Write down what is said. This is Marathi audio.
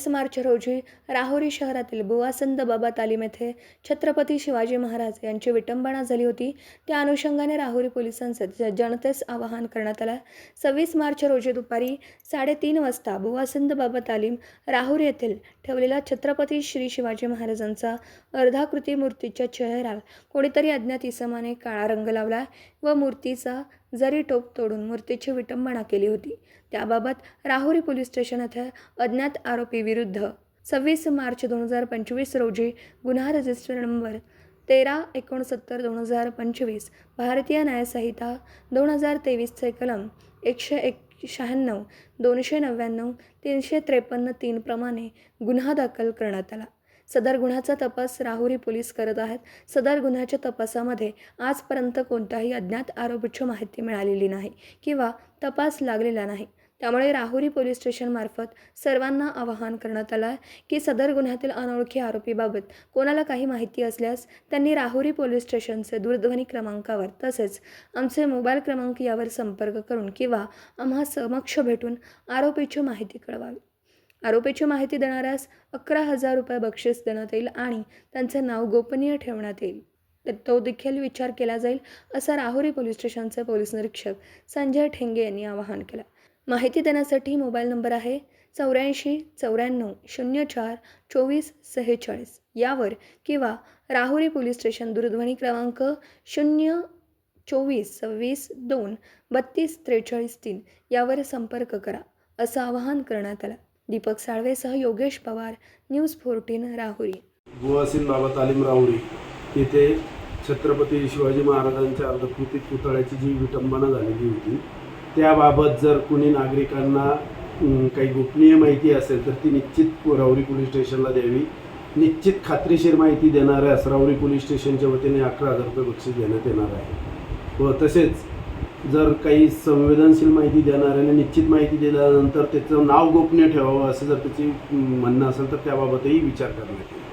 22 मार्च रोजी राहुरी शहरातील बुवासंत बाबा तालीम येथे छत्रपती शिवाजी महाराज यांची विटंबना झाली होती. त्या अनुषंगाने राहुरी पोलिसांचे जनतेस आवाहन करण्यात आलं. 26 मार्च रोजी दुपारी 3:30 वाजता बुवासंत बाबा तालीम राहुरी येथील ठेवलेला छत्रपती श्री शिवाजी महाराजांचा अर्धाकृती मूर्तीच्या चेहऱ्याला कोणीतरी अज्ञात इसमाने काळा रंग लावला व मूर्तीचा जरी टोप तोडून मूर्तीची विटंबना केली होती. त्याबाबत राहुरी पोलीस स्टेशन येथे अज्ञात आरोपी विरुद्ध 26 मार्च 2025 रोजी गुन्हा रजिस्टर नंबर 1369/2025 भारतीय न्यायसंहिता 2023 चे कलम 196, 299, 353 प्रमाणे गुन्हा दाखल करण्यात आला. सदर गुन्ह्याचा तपास राहुरी पोलीस करत आहेत. सदर गुन्ह्याच्या तपासामध्ये आजपर्यंत कोणत्याही अज्ञात आरोपीची माहिती मिळालेली नाही किंवा तपास लागलेला नाही. त्यामुळे राहुरी पोलीस स्टेशनमार्फत सर्वांना आवाहन करण्यात आलं की सदर गुन्ह्यातील अनोळखी आरोपीबाबत कोणाला काही माहिती असल्यास त्यांनी राहुरी पोलीस स्टेशनचे दूरध्वनी क्रमांकावर तसेच आमचे मोबाईल क्रमांक यावर संपर्क करून किंवा आम्हा समक्ष भेटून आरोपीची माहिती कळवावी. आरोपीची माहिती देणाऱ्यास 11,000 रुपये बक्षीस देण्यात येईल आणि त्यांचे नाव गोपनीय ठेवण्यात येईल. तो देखील विचार केला जाईल, असं राहुरी पोलीस स्टेशनचे पोलीस निरीक्षक संजय ठेंगे यांनी आवाहन केलं. माहिती देण्यासाठी मोबाईल नंबर आहे 84 94 04 24 46 यावर किंवा राहुरी पोलीस स्टेशन दूरध्वनी क्रमांक 024 26 2 32 43 3 यावर संपर्क करा, असं आवाहन करण्यात आलं. दीपक साळवेसह योगेश पवार, न्यूज 14 राहुरी. बुवासंत बाबा तालीम राहुरी येथे छत्रपती शिवाजी महाराजांच्या अर्धकृती पुतळ्याची जी विटंबना झालेली होती त्याबाबत जर कोणी नागरिकांना काही गोपनीय माहिती असेल तर ती निश्चित राहुरी पोलीस स्टेशनला द्यावी. निश्चित खात्रीशीर माहिती देणाऱ्यास राहुरी पोलीस स्टेशनच्या वतीने 11,000 रुपये बक्षीस देण्यात येणार आहे. व तसेच जर काही संवेदनशील माहिती देणाऱ्याने निश्चित माहिती दिल्यानंतर त्याचं नाव गोपनीय ठेवावं असं जर त्याची म्हणणं असेल तर त्याबाबतही विचार करण्यात येईल.